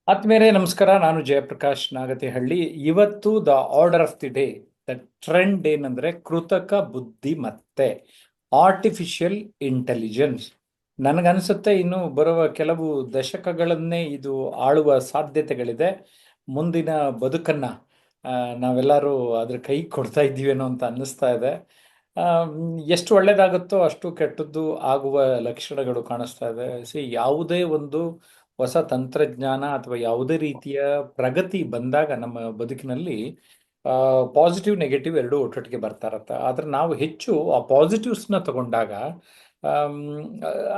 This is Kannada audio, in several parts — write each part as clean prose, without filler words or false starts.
ಆತ್ಮೇಲೆ ನಮಸ್ಕಾರ. ನಾನು ಜಯಪ್ರಕಾಶ್ ನಾಗತಿಹಳ್ಳಿ. ಇವತ್ತು the order of the day, the trend ಏನಂದ್ರೆ ಕೃತಕ ಬುದ್ಧಿಮತ್ತೆ, ಆರ್ಟಿಫಿಷಿಯಲ್ ಇಂಟೆಲಿಜೆನ್ಸ್. ನನಗನ್ಸುತ್ತೆ ಇನ್ನು ಬರುವ ಕೆಲವು ದಶಕಗಳನ್ನೇ ಇದು ಆಳುವ ಸಾಧ್ಯತೆಗಳಿದೆ. ಮುಂದಿನ ಬದುಕನ್ನ ನಾವೆಲ್ಲರೂ ಅದ್ರ ಕೈ ಕೊಡ್ತಾ ಇದ್ದೀವೇನೋ ಅಂತ ಅನ್ನಿಸ್ತಾ ಇದೆ. ಎಷ್ಟು ಒಳ್ಳೇದಾಗುತ್ತೋ ಅಷ್ಟು ಕೆಟ್ಟದ್ದು ಆಗುವ ಲಕ್ಷಣಗಳು ಕಾಣಿಸ್ತಾ ಇದೆ. ಯಾವುದೇ ಒಂದು ಹೊಸ ತಂತ್ರಜ್ಞಾನ ಅಥವಾ ಯಾವುದೇ ರೀತಿಯ ಪ್ರಗತಿ ಬಂದಾಗ ನಮ್ಮ ಬದುಕಿನಲ್ಲಿ ಪಾಸಿಟಿವ್ ನೆಗೆಟಿವ್ ಎರಡೂ ಒಟ್ಟೊಟ್ಟಿಗೆ ಬರ್ತಾ ಇರತ್ತೆ. ಆದರೆ ನಾವು ಹೆಚ್ಚು ಆ ಪಾಸಿಟಿವ್ಸ್ನ ತಗೊಂಡಾಗ ಆಮ್,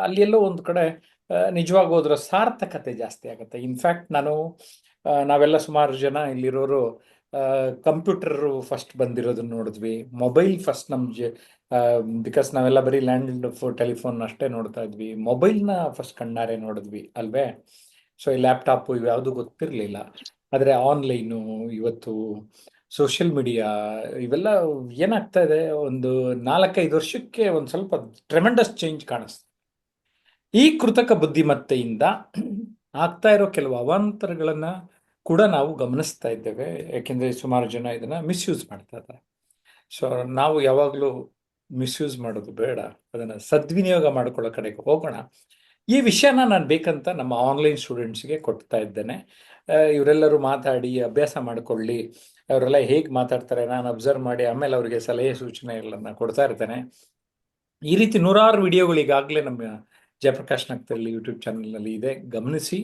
ಅಲ್ಲಿ ಎಲ್ಲೋ ಒಂದು ಕಡೆ ನಿಜವಾಗೂ ಅದರ ಸಾರ್ಥಕತೆ ಜಾಸ್ತಿ ಆಗುತ್ತೆ. ಇನ್ಫ್ಯಾಕ್ಟ್ ನಾವೆಲ್ಲ ಸುಮಾರು ಜನ ಇಲ್ಲಿರೋರು ಕಂಪ್ಯೂಟರ್ ಫಸ್ಟ್ ಬಂದಿರೋದನ್ನ ನೋಡಿದ್ವಿ, ಮೊಬೈಲ್ ಫಸ್ಟ್ ಬಿಕಾಸ್ ನಾವೆಲ್ಲ ಬರೀ ಲ್ಯಾಂಡ್ ಟೆಲಿಫೋನ್ ಅಷ್ಟೇ ನೋಡ್ತಾ ಇದ್ವಿ, ಮೊಬೈಲ್ನ ಫಸ್ಟ್ ಕಣ್ಣಾರೆ ನೋಡಿದ್ವಿ ಅಲ್ವೇ. ಸೊ ಈ ಲ್ಯಾಪ್ಟಾಪು ಇವ್ಯಾವುದು ಗೊತ್ತಿರಲಿಲ್ಲ. ಆದರೆ ಆನ್ಲೈನು, ಇವತ್ತು ಸೋಷಿಯಲ್ ಮೀಡಿಯಾ, ಇವೆಲ್ಲ ಏನಾಗ್ತಾ ಇದೆ, ಒಂದು 4-5 ವರ್ಷಕ್ಕೆ ಒಂದು ಸ್ವಲ್ಪ ಟ್ರೆಮೆಂಡಸ್ ಚೇಂಜ್ ಕಾಣಿಸ್ತು. ಈ ಕೃತಕ ಬುದ್ಧಿಮತ್ತೆಯಿಂದ ಆಗ್ತಾ ಇರೋ ಕೆಲವು ಅವಾಂತರಗಳನ್ನ ಕೂಡ ನಾವು ಗಮನಿಸ್ತಾ ಇದ್ದೇವೆ. ಯಾಕೆಂದ್ರೆ ಸುಮಾರು ಜನ ಇದನ್ನ ಮಿಸ್ಯೂಸ್ ಮಾಡ್ತಾ ಇದ್ದಾರೆ. ಸೊ ನಾವು ಯಾವಾಗಲೂ ಮಿಸ್ಯೂಸ್ ಮಾಡೋದು ಬೇಡ, ಅದನ್ನ ಸದ್ವಿನಿಯೋಗ ಮಾಡ್ಕೊಳ್ಳೋ ಕಡೆಗೆ ಹೋಗೋಣ. ಈ ವಿಷಯನ ನಾನು ಬೇಕಂತ ನಮ್ಮ ಆನ್ಲೈನ್ ಸ್ಟೂಡೆಂಟ್ಸ್ಗೆ ಕೊಡ್ತಾ ಇದ್ದೇನೆ. ಇವರೆಲ್ಲರೂ ಮಾತಾಡಿ ಅಭ್ಯಾಸ ಮಾಡಿಕೊಳ್ಳಿ. ಅವರೆಲ್ಲ ಹೇಗೆ ಮಾತಾಡ್ತಾರೆ ನಾನು ಅಬ್ಸರ್ವ್ ಮಾಡಿ ಆಮೇಲೆ ಅವರಿಗೆ ಸಲಹೆ ಸೂಚನೆಗಳನ್ನ ಕೊಡ್ತಾ ಇರ್ತೇನೆ. ಈ ರೀತಿ ನೂರಾರು ವಿಡಿಯೋಗಳು ಈಗಾಗಲೇ ನಮ್ಮ ಜಯಪ್ರಕಾಶ್ ನಾಗ್ತಿಹಳ್ಳಿ ಯೂಟ್ಯೂಬ್ ಚಾನಲ್ನಲ್ಲಿ ಇದೆ, ಗಮನಿಸಿ.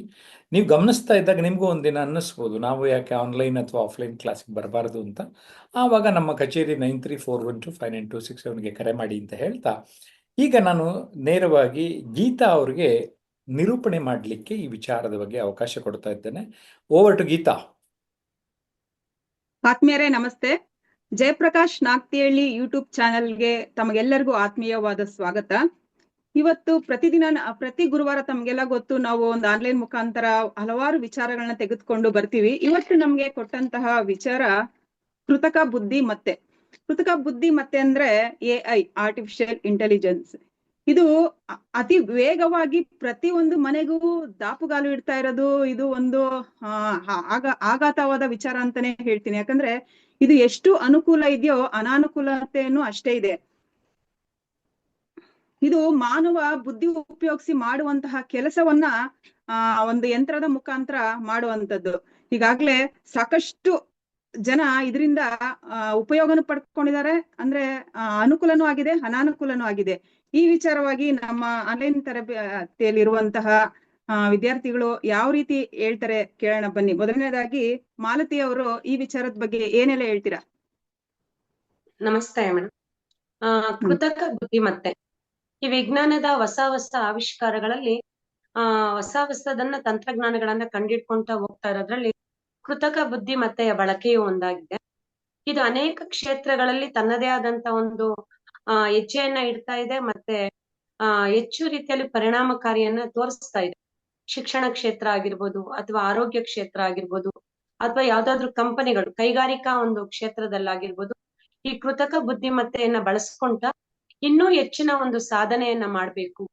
ನೀವು ಗಮನಿಸ್ತಾ ಇದ್ದಾಗ ನಿಮಗೂ ಒಂದಿನ ಅನ್ನಿಸ್ಬೋದು, ನಾವು ಯಾಕೆ ಆನ್ಲೈನ್ ಅಥವಾ ಆಫ್ಲೈನ್ ಕ್ಲಾಸಿಗೆ ಬರಬಾರ್ದು ಅಂತ. ಆವಾಗ ನಮ್ಮ ಕಚೇರಿ 9341259267ಗೆ ಕರೆ ಮಾಡಿ ಅಂತ ಹೇಳ್ತಾ, ಈಗ ನಾನು ನೇರವಾಗಿ ಗೀತಾ ಅವ್ರಿಗೆ ನಿರೂಪಣೆ ಮಾಡಲಿಕ್ಕೆ ಈ ವಿಚಾರದ ಬಗ್ಗೆ ಅವಕಾಶ ಕೊಡ್ತಾ ಇದ್ದೇನೆ. Over to Geeta. ಆತ್ಮೀಯರೇ ನಮಸ್ತೆ. ಜಯಪ್ರಕಾಶ್ ನಾಗ್ತಿಹಳ್ಳಿ ಯೂಟ್ಯೂಬ್ ಚಾನೆಲ್ಗೆ ತಮಗೆಲ್ಲರಿಗೂ ಆತ್ಮೀಯವಾದ ಸ್ವಾಗತ. ಇವತ್ತು ಪ್ರತಿ ಗುರುವಾರ ತಮಗೆಲ್ಲ ಗೊತ್ತು, ನಾವು ಒಂದು ಆನ್ಲೈನ್ ಮುಖಾಂತರ ಹಲವಾರು ವಿಚಾರಗಳನ್ನ ತೆಗೆದುಕೊಂಡು ಬರ್ತೀವಿ. ಇವತ್ತು ನಮ್ಗೆ ಕೊಟ್ಟಂತಹ ವಿಚಾರ ಕೃತಕ ಬುದ್ಧಿಮತ್ತೆ ಅಂದ್ರೆ AI, ಆರ್ಟಿಫಿಷಿಯಲ್ ಇಂಟೆಲಿಜೆನ್ಸ್. ಇದು ಅತಿ ವೇಗವಾಗಿ ಪ್ರತಿ ಒಂದು ಮನೆಗೂ ದಾಪುಗಾಲು ಇಡ್ತಾ ಇರೋದು. ಇದು ಒಂದು ಆಘಾತವಾದ ವಿಚಾರ ಅಂತಾನೆ ಹೇಳ್ತೀನಿ. ಯಾಕಂದ್ರೆ ಇದು ಎಷ್ಟು ಅನುಕೂಲ ಇದೆಯೋ ಅನಾನುಕೂಲತೆಯನ್ನು ಅಷ್ಟೇ ಇದೆ. ಇದು ಮಾನವ ಬುದ್ಧಿ ಉಪಯೋಗಿಸಿ ಮಾಡುವಂತಹ ಕೆಲಸವನ್ನ ಒಂದು ಯಂತ್ರದ ಮುಖಾಂತರ ಮಾಡುವಂತದ್ದು. ಈಗಾಗ್ಲೇ ಸಾಕಷ್ಟು ಜನ ಇದರಿಂದ ಉಪಯೋಗನು ಪಡ್ಕೊಂಡಿದ್ದಾರೆ. ಅಂದ್ರೆ ಅನುಕೂಲನೂ ಆಗಿದೆ, ಅನಾನುಕೂಲನೂ ಆಗಿದೆ. ಈ ವಿಚಾರವಾಗಿ ನಮ್ಮ ಆನ್ಲೈನ್ ತರಬೇತಿಯಲ್ಲಿರುವಂತಹ ವಿದ್ಯಾರ್ಥಿಗಳು ಯಾವ ರೀತಿ ಹೇಳ್ತಾರೆ ಕೇಳೋಣ ಬನ್ನಿ. ಮೊದಲನೇದಾಗಿ ಮಾಲತಿ ಅವರು ಈ ವಿಚಾರದ ಬಗ್ಗೆ ಏನೆಲ್ಲ ಹೇಳ್ತೀರಾ? ನಮಸ್ತೆ ಮೇಡಮ್. ಕೃತಕ ಬುದ್ಧಿಮತ್ತೆ ಈ ವಿಜ್ಞಾನದ ಹೊಸ ಆವಿಷ್ಕಾರಗಳಲ್ಲಿ ಹೊಸದನ್ನ ತಂತ್ರಜ್ಞಾನಗಳನ್ನ ಕಂಡಿಡ್ಕೊಂತ ಹೋಗ್ತಾ ಇರೋದ್ರಲ್ಲಿ ಕೃತಕ ಬುದ್ಧಿಮತ್ತೆಯ ಬಳಕೆಯು ಒಂದಾಗಿದೆ. ಇದು ಅನೇಕ ಕ್ಷೇತ್ರಗಳಲ್ಲಿ ತನ್ನದೇ ಆದಂತ ಒಂದು ಹೆಜ್ಜೆಯನ್ನ ಇಡ್ತಾ ಇದೆ, ಮತ್ತೆ ಹೆಚ್ಚು ರೀತಿಯಲ್ಲಿ ಪರಿಣಾಮಕಾರಿಯನ್ನ ತೋರಿಸ್ತಾ ಇದೆ. ಶಿಕ್ಷಣ ಕ್ಷೇತ್ರ ಆಗಿರ್ಬೋದು, ಅಥವಾ ಆರೋಗ್ಯ ಕ್ಷೇತ್ರ ಆಗಿರ್ಬೋದು, ಅಥವಾ ಯಾವ್ದಾದ್ರು ಕಂಪನಿಗಳು ಕೈಗಾರಿಕಾ ಒಂದು ಕ್ಷೇತ್ರದಲ್ಲಾಗಿರ್ಬೋದು, ಈ ಕೃತಕ ಬುದ್ಧಿಮತ್ತೆಯನ್ನ ಬಳಸ್ಕೊಂತ ಇನ್ನೂ ಹೆಚ್ಚಿನ ಒಂದು ಸಾಧನೆಯನ್ನ ಮಾಡ್ಬೇಕು,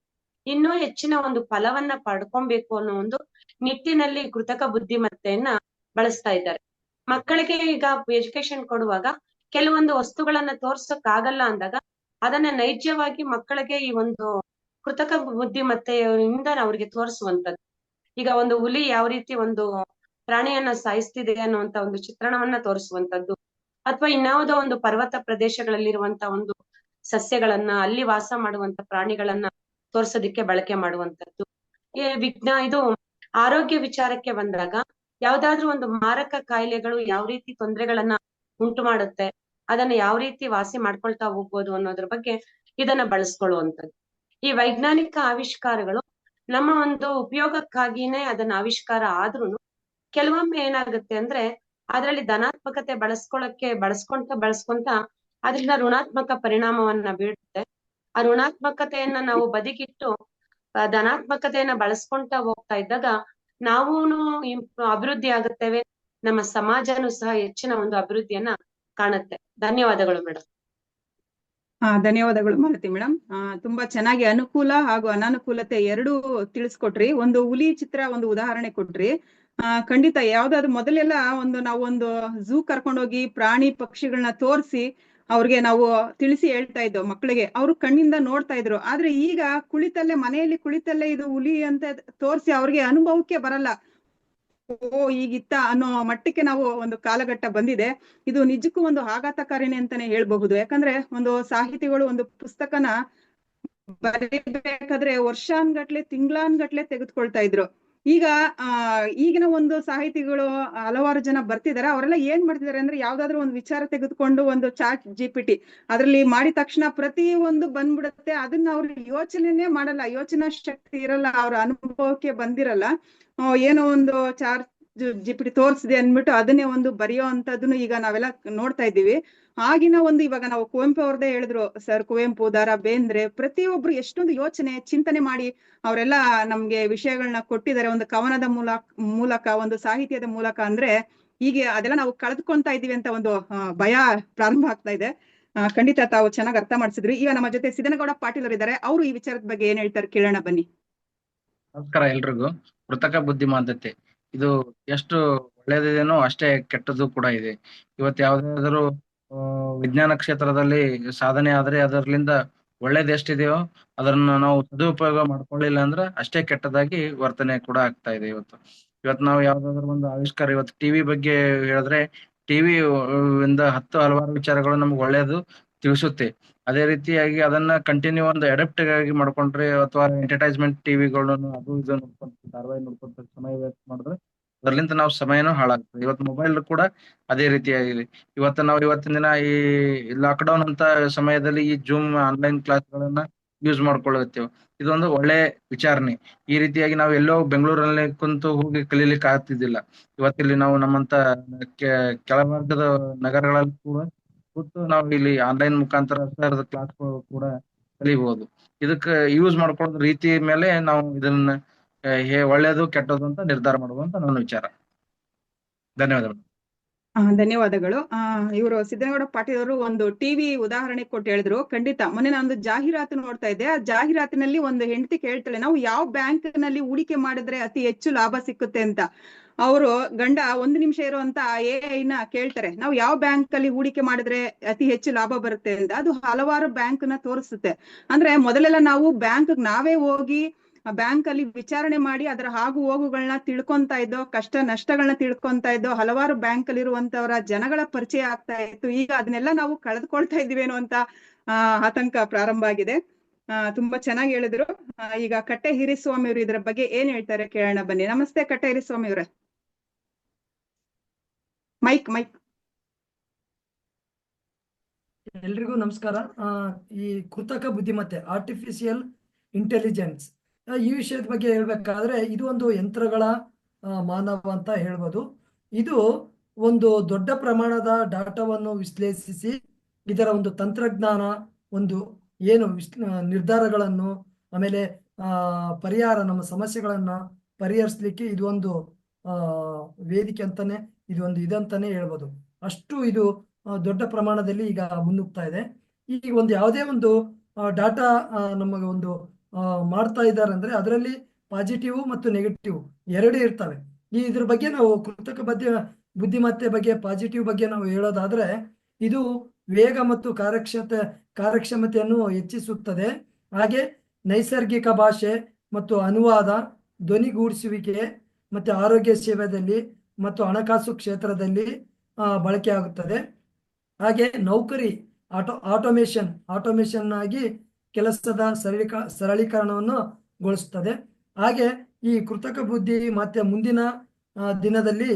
ಇನ್ನೂ ಹೆಚ್ಚಿನ ಒಂದು ಫಲವನ್ನ ಪಡ್ಕೊಬೇಕು ಅನ್ನೋ ಒಂದು ನಿಟ್ಟಿನಲ್ಲಿ ಕೃತಕ ಬುದ್ಧಿಮತ್ತೆಯನ್ನ ಬಳಸ್ತಾ ಇದ್ದಾರೆ. ಮಕ್ಕಳಿಗೆ ಈಗ ಎಜುಕೇಶನ್ ಕೊಡುವಾಗ ಕೆಲವೊಂದು ವಸ್ತುಗಳನ್ನ ತೋರ್ಸಕ್ ಆಗಲ್ಲ ಅಂದಾಗ ಅದನ್ನ ನೈಜವಾಗಿ ಮಕ್ಕಳಿಗೆ ಈ ಒಂದು ಕೃತಕ ಬುದ್ಧಿಮತ್ತೆಯಿಂದ ಅವ್ರಿಗೆ ತೋರಿಸುವಂತದ್ದು. ಈಗ ಒಂದು ಹುಲಿ ಯಾವ ರೀತಿ ಒಂದು ಪ್ರಾಣಿಯನ್ನ ಸಾಯಿಸ್ತಿದೆ ಅನ್ನುವಂತ ಒಂದು ಚಿತ್ರಣವನ್ನ ತೋರಿಸುವಂತದ್ದು, ಅಥವಾ ಇನ್ಯಾವುದೋ ಒಂದು ಪರ್ವತ ಪ್ರದೇಶಗಳಲ್ಲಿರುವಂತ ಒಂದು ಸಸ್ಯಗಳನ್ನ, ಅಲ್ಲಿ ವಾಸ ಮಾಡುವಂತ ಪ್ರಾಣಿಗಳನ್ನ ತೋರ್ಸೋದಿಕ್ಕೆ ಬಳಕೆ ಮಾಡುವಂತದ್ದು. ಇದು ಆರೋಗ್ಯ ವಿಚಾರಕ್ಕೆ ಬಂದಾಗ ಯಾವ್ದಾದ್ರು ಒಂದು ಮಾರಕ ಕಾಯಿಲೆಗಳು ಯಾವ ರೀತಿ ತೊಂದರೆಗಳನ್ನ ಉಂಟು ಮಾಡುತ್ತೆ, ಅದನ್ನ ಯಾವ ರೀತಿ ವಾಸಿ ಮಾಡ್ಕೊಳ್ತಾ ಹೋಗ್ಬೋದು ಅನ್ನೋದ್ರ ಬಗ್ಗೆ ಇದನ್ನ ಬಳಸ್ಕೊಳ್ಳುವಂಥದ್ದು. ಈ ವೈಜ್ಞಾನಿಕ ಆವಿಷ್ಕಾರಗಳು ನಮ್ಮ ಒಂದು ಉಪಯೋಗಕ್ಕಾಗಿನೇ ಅದನ್ನ ಆವಿಷ್ಕಾರ ಆದ್ರೂನು ಕೆಲವೊಮ್ಮೆ ಏನಾಗುತ್ತೆ ಅಂದ್ರೆ ಅದರಲ್ಲಿ ಧನಾತ್ಮಕತೆ ಬಳಸ್ಕೊಂತ ಅದರಿಂದ ಋಣಾತ್ಮಕ ಪರಿಣಾಮವನ್ನ ಬೀಳುತ್ತೆ. ಆ ಋಣಾತ್ಮಕತೆಯನ್ನ ನಾವು ಬದಿಗಿಟ್ಟು ಧನಾತ್ಮಕತೆಯನ್ನ ಬಳಸ್ಕೊಂತ ಹೋಗ್ತಾ ಇದ್ದಾಗ ನಾವೂನು ಅಭಿವೃದ್ಧಿ ಆಗುತ್ತೇವೆ, ನಮ್ಮ ಸಮಾಜನೂ ಸಹ ಹೆಚ್ಚಿನ ಒಂದು ಅಭಿವೃದ್ಧಿಯನ್ನ ಕಾಣುತ್ತೆ. ಧನ್ಯವಾದಗಳು ಮೇಡಮ್. ಧನ್ಯವಾದಗಳು ಮಾಲತಿ ಮೇಡಮ್. ತುಂಬಾ ಚೆನ್ನಾಗಿ ಅನುಕೂಲ ಹಾಗೂ ಅನಾನುಕೂಲತೆ ಎರಡೂ ತಿಳಿಸ್ಕೊಟ್ರಿ. ಒಂದು ಹುಲಿ ಚಿತ್ರ ಒಂದು ಉದಾಹರಣೆ ಕೊಟ್ರಿ. ಖಂಡಿತ ಯಾವ್ದಾದ್ರು ಮೊದಲೆಲ್ಲ ನಾವು ಒಂದು ಝೂ ಕರ್ಕೊಂಡೋಗಿ ಪ್ರಾಣಿ ಪಕ್ಷಿಗಳನ್ನ ತೋರಿಸಿ ಅವ್ರಿಗೆ ನಾವು ತಿಳಿಸಿ ಹೇಳ್ತಾ ಇದ್ದೋ ಮಕ್ಕಳಿಗೆ, ಅವರು ಕಣ್ಣಿಂದ ನೋಡ್ತಾ ಇದ್ರು. ಆದ್ರೆ ಈಗ ಮನೆಯಲ್ಲಿ ಕುಳಿತಲ್ಲೇ ಇದು ಹುಲಿ ಅಂತ ತೋರಿಸಿ ಅವ್ರಿಗೆ ಅನುಭವಕ್ಕೆ ಬರಲ್ಲ. ಓ ಈಗಿತ್ತ ಅನ್ನೋ ಮಟ್ಟಕ್ಕೆ ನಾವು ಒಂದು ಕಾಲಘಟ್ಟ ಬಂದಿದೆ. ಇದು ನಿಜಕ್ಕೂ ಒಂದು ಆಘಾತಕಾರಿಣಿ ಅಂತಾನೆ ಹೇಳ್ಬಹುದು. ಯಾಕಂದ್ರೆ ಒಂದು ಸಾಹಿತಿಗಳು ಒಂದು ಪುಸ್ತಕನ ಬರೀಬೇಕಾದ್ರೆ ವರ್ಷಾನ್ಗಟ್ಲೆ ತಿಂಗಳಾನ್ಗಟ್ಲೆ ತೆಗೆದುಕೊಳ್ತಾ ಇದ್ರು. ಈಗ ಈಗಿನ ಒಂದು ಸಾಹಿತಿಗಳು ಹಲವಾರು ಜನ ಬರ್ತಿದಾರೆ. ಅವರೆಲ್ಲ ಏನ್ ಮಾಡ್ತಿದ್ದಾರೆ ಅಂದ್ರೆ, ಯಾವ್ದಾದ್ರು ಒಂದು ವಿಚಾರ ತೆಗೆದುಕೊಂಡು ಒಂದು ಚಾಟ್ GPT ಅದ್ರಲ್ಲಿ ಮಾಡಿದ ತಕ್ಷಣ ಪ್ರತಿ ಒಂದು ಬಂದ್ಬಿಡುತ್ತೆ. ಅದನ್ನ ಅವ್ರು ಯೋಚನೆನೇ ಮಾಡಲ್ಲ, ಯೋಚನಾ ಶಕ್ತಿ ಇರಲ್ಲ, ಅವ್ರ ಅನುಭವಕ್ಕೆ ಬಂದಿರಲ್ಲ. ಏನೋ ಒಂದು ಚಾಟ್ GPT ತೋರಿಸಿದೆ ಅಂದ್ಬಿಟ್ಟು ಅದನ್ನೇ ಒಂದು ಬರೆಯೋ ಅಂತದನ್ನು ಈಗ ನಾವೆಲ್ಲ ನೋಡ್ತಾ ಇದ್ದೀವಿ. ಆಗಿನ ಒಂದು ಇವಾಗ ನಾವು ಕುವೆಂಪು ಅವ್ರದ್ದೇ ಹೇಳಿದ್ರು ಸರ್, ಕುವೆಂಪು, ದ ರಾ ಬೇಂದ್ರೆ, ಪ್ರತಿಯೊಬ್ರು ಎಷ್ಟೊಂದು ಯೋಚನೆ ಚಿಂತನೆ ಮಾಡಿ ಅವರೆಲ್ಲ ನಮ್ಗೆ ವಿಷಯಗಳನ್ನ ಕೊಟ್ಟಿದ್ದಾರೆ ಒಂದು ಕವನದ ಮೂಲಕ ಒಂದು ಸಾಹಿತ್ಯದ ಮೂಲಕ. ಅಂದ್ರೆ ಈಗ ಅದೆಲ್ಲ ನಾವು ಕಳೆದುಕೊಂತಾ ಇದೀವಿ ಅಂತ ಒಂದು ಭಯ ಪ್ರಾರಂಭ ಆಗ್ತಾ ಇದೆ. ಖಂಡಿತ ತಾವು ಚೆನ್ನಾಗಿ ಅರ್ಥ ಮಾಡಿಸಿದ್ರಿ. ಈಗ ನಮ್ಮ ಜೊತೆ ಸಿದ್ದನಗೌಡ ಪಾಟೀಲ್ ಅವರು ಇದ್ದಾರೆ. ಅವರು ಈ ವಿಚಾರದ ಬಗ್ಗೆ ಏನ್ ಹೇಳ್ತಾರೆ ಕೇಳೋಣ ಬನ್ನಿ. ನಮಸ್ಕಾರ ಎಲ್ರಿಗೂ. ಕೃತಕ ಬುದ್ಧಿಮತ್ತತೆ ಇದು ಎಷ್ಟು ಒಳ್ಳೇದೇನೋ ಅಷ್ಟೇ ಕೆಟ್ಟದ್ದು ಕೂಡ ಇದೆ. ಇವತ್ತು ಯಾವ್ದಾದ್ರು ವಿಜ್ಞಾನ ಕ್ಷೇತ್ರದಲ್ಲಿ ಸಾಧನೆ ಆದ್ರೆ ಅದರಿಂದ ಒಳ್ಳೇದ್ ಎಷ್ಟಿದೆಯೋ ಅದನ್ನ ನಾವು ಸದುಪಯೋಗ ಮಾಡ್ಕೊಳ್ಳಿಲ್ಲ ಅಂದ್ರೆ ಅಷ್ಟೇ ಕೆಟ್ಟದಾಗಿ ವರ್ತನೆ ಕೂಡ ಆಗ್ತಾ ಇದೆ. ಇವತ್ತು ನಾವು ಯಾವ್ದಾದ್ರು ಒಂದು ಆವಿಷ್ಕಾರ, ಇವತ್ತು ಟಿವಿ ಬಗ್ಗೆ ಹೇಳಿದ್ರೆ ಟಿವಿ ಇಂದ ಹಲವಾರು ವಿಚಾರಗಳು ನಮ್ಗೆ ಒಳ್ಳೇದು ತಿಳಿಸುತ್ತೆ. ಅದೇ ರೀತಿಯಾಗಿ ಅದನ್ನ ಕಂಟಿನ್ಯೂ ಒಂದು ಅಡಾಪ್ಟ್ ಆಗಿ ಮಾಡ್ಕೊಂಡ್ರೆ ಅಥವಾ ಎಂಟರ್ಟೈನ್ಮೆಂಟ್ ಟಿವಿಗಳನ್ನು ಅದು ಇದು ನೋಡ್ಕೊಂತ ಧಾರಾವಾಹಿ ನೋಡ್ಕೊಂತ ಸಮಯ ವೇಸ್ಟ್ ಮಾಡಿದ್ರೆ ಅದರ್ಲಿಂದ ನಾವು ಸಮಯನೂ ಹಾಳಾಗ್ತದೆ. ಇವತ್ತು ಮೊಬೈಲ್ ಕೂಡ ಅದೇ ರೀತಿಯಾಗಿದೆ. ನಾವು ಇವತ್ತಿನ ದಿನ ಈ ಲಾಕ್ಡೌನ್ ಅಂತ ಸಮಯದಲ್ಲಿ ಈ ಜೂಮ್ ಆನ್ಲೈನ್ ಕ್ಲಾಸ್ಗಳನ್ನ ಯೂಸ್ ಮಾಡ್ಕೊಳ್ಳುತ್ತೇವೆ. ಇದೊಂದು ಒಳ್ಳೆ ವಿಚಾರಣೆ. ಈ ರೀತಿಯಾಗಿ ನಾವು ಎಲ್ಲೋ ಬೆಂಗಳೂರಲ್ಲಿ ಕುಂತು ಹೋಗಿ ಕಲೀಲಿಕ್ಕೆ ಆಗ್ತಿದ್ದಿಲ್ಲ. ಇವತ್ತಿಲ್ಲಿ ನಾವು ನಮ್ಮಂತ ಕೆಳವರ್ಗದ ನಗರಗಳಲ್ಲಿ ಕೂಡ ಕೂತು ನಾವು ಇಲ್ಲಿ ಆನ್ಲೈನ್ ಮುಖಾಂತರ ಕ್ಲಾಸ್ ಕೂಡ ಕಲಿಬಹುದು. ಇದಕ್ಕೆ ಯೂಸ್ ಮಾಡ್ಕೊಳ್ಳೋ ರೀತಿ ಮೇಲೆ ನಾವು ಇದನ್ನ ಒಳ್ಳೇದು ಕೆಟ್ಟದ್ದು ಅಂತ ನಿರ್ಧಾರ ಮಾಡುವಂತ ನನ್ನ ವಿಚಾರ. ಧನ್ಯವಾದಗಳು. ಧನ್ಯವಾದಗಳು. ಇವರು ಸಿದ್ದನಗೌಡ ಪಾಟೀಲ್ ಅವರು ಒಂದು ಟಿವಿ ಉದಾಹರಣೆ ಕೊಟ್ಟು ಹೇಳಿದ್ರು. ಖಂಡಿತ ಮೊನ್ನೆ ನಾನೊಂದು ಜಾಹೀರಾತು ನೋಡ್ತಾ ಇದ್ದೆ. ಆ ಜಾಹೀರಾತಿನಲ್ಲಿ ಒಂದು ಹೆಂಡತಿ ಕೇಳ್ತಾಳೆ, ನಾವು ಯಾವ ಬ್ಯಾಂಕ್ ನಲ್ಲಿ ಹೂಡಿಕೆ ಮಾಡಿದ್ರೆ ಅತಿ ಹೆಚ್ಚು ಲಾಭ ಸಿಕ್ಕುತ್ತೆ ಅಂತ. ಅವರು ಗಂಡ 1 ನಿಮಿಷ ಇರುವಂತ AI ನ ಕೇಳ್ತಾರೆ, ನಾವು ಯಾವ ಬ್ಯಾಂಕ್ ಅಲ್ಲಿ ಹೂಡಿಕೆ ಮಾಡಿದ್ರೆ ಅತಿ ಹೆಚ್ಚು ಲಾಭ ಬರುತ್ತೆ ಅಂತ. ಅದು ಹಲವಾರು ಬ್ಯಾಂಕ್ ನ ತೋರಿಸುತ್ತೆ. ಅಂದ್ರೆ ಮೊದಲೆಲ್ಲ ನಾವು ಬ್ಯಾಂಕ್ ನಾವೇ ಹೋಗಿ ಬ್ಯಾಂಕ್ ಅಲ್ಲಿ ವಿಚಾರಣೆ ಮಾಡಿ ಅದರ ಆಗು ಹೋಗುಗಳನ್ನ ತಿಳ್ಕೊಂತಾ ಇದ್ದೋ, ಕಷ್ಟ ನಷ್ಟಗಳನ್ನ ತಿಳ್ಕೊಂತಾ ಇದ್ದೋ, ಹಲವಾರು ಬ್ಯಾಂಕ್ ಅಲ್ಲಿ ಇರುವಂತವರ ಜನಗಳ ಪರಿಚಯ ಆಗ್ತಾ ಇತ್ತು. ಈಗ ಅದನ್ನೆಲ್ಲ ನಾವು ಕಳೆದುಕೊಳ್ತಾ ಇದೀವೇನೋ ಅಂತ ಆತಂಕ ಪ್ರಾರಂಭ ಆಗಿದೆ. ತುಂಬಾ ಚೆನ್ನಾಗಿ ಹೇಳಿದ್ರು. ಈಗ ಕಟ್ಟೆ ಹಿರಿಸ್ವಾಮಿ ಅವರು ಇದರ ಬಗ್ಗೆ ಏನ್ ಹೇಳ್ತಾರೆ ಕೇಳೋಣ ಬನ್ನಿ. ನಮಸ್ತೆ ಕಟ್ಟೆ ಹಿರಿಸ್ವಾಮಿ ಅವರೇ. ಮೈಕ್. ಎಲ್ರಿಗೂ ನಮಸ್ಕಾರ. ಈ ಕೃತಕ ಬುದ್ಧಿಮತ್ತೆ ಆರ್ಟಿಫಿಷಿಯಲ್ ಇಂಟೆಲಿಜೆನ್ಸ್ ಈ ವಿಷಯದ ಬಗ್ಗೆ ಹೇಳ್ಬೇಕಾದ್ರೆ ಇದು ಒಂದು ಯಂತ್ರಗಳ ಮಾನವ ಅಂತ ಹೇಳ್ಬೋದು. ಇದು ಒಂದು ದೊಡ್ಡ ಪ್ರಮಾಣದ ಡಾಟಾವನ್ನು ವಿಶ್ಲೇಷಿಸಿ ಇದರ ಒಂದು ತಂತ್ರಜ್ಞಾನ, ಒಂದು ಏನು ನಿರ್ಧಾರಗಳನ್ನು, ಆಮೇಲೆ ಪರಿಹಾರ, ನಮ್ಮ ಸಮಸ್ಯೆಗಳನ್ನ ಪರಿಹರಿಸಲಿಕ್ಕೆ ಇದು ಒಂದು ವೇದಿಕೆ ಅಂತಾನೆ, ಇದಂತಾನೆ ಹೇಳ್ಬೋದು. ಅಷ್ಟು ಇದು ದೊಡ್ಡ ಪ್ರಮಾಣದಲ್ಲಿ ಈಗ ಮುನ್ನುಗ್ತಾ ಇದೆ. ಈಗ ಯಾವುದೇ ಒಂದು ಡಾಟಾ ನಮಗೆ ಒಂದು ಮಾಡ್ತಾ ಇದ್ದಾರೆ ಅಂದ್ರೆ ಅದರಲ್ಲಿ ಪಾಸಿಟಿವ್ ಮತ್ತು ನೆಗೆಟಿವ್ ಎರಡು ಇರ್ತವೆ. ಇದ್ರ ಬಗ್ಗೆ ನಾವು ಕೃತಕ ಬುದ್ಧಿಮತ್ತೆ ಬಗ್ಗೆ ಪಾಸಿಟಿವ್ ಬಗ್ಗೆ ನಾವು ಹೇಳೋದಾದ್ರೆ, ಇದು ವೇಗ ಮತ್ತು ಕಾರ್ಯಕ್ಷಮತೆಯನ್ನು ಹೆಚ್ಚಿಸುತ್ತದೆ. ಹಾಗೆ ನೈಸರ್ಗಿಕ ಭಾಷೆ ಮತ್ತು ಅನುವಾದ, ಧ್ವನಿಗೂಡಿಸುವಿಕೆ ಮತ್ತೆ ಆರೋಗ್ಯ ಸೇವೆಯಲ್ಲಿ ಮತ್ತು ಹಣಕಾಸು ಕ್ಷೇತ್ರದಲ್ಲಿ ಬಳಕೆ ಆಗುತ್ತದೆ. ಹಾಗೆ ನೌಕರಿ ಆಟೋಮೇಷನ್ ಆಗಿ ಕೆಲಸದ ಸರಳೀಕರಣವನ್ನು ಗೊಳಿಸುತ್ತದೆ. ಹಾಗೆ ಈ ಕೃತಕ ಬುದ್ಧಿಮತ್ತೆ ಮುಂದಿನ ದಿನದಲ್ಲಿ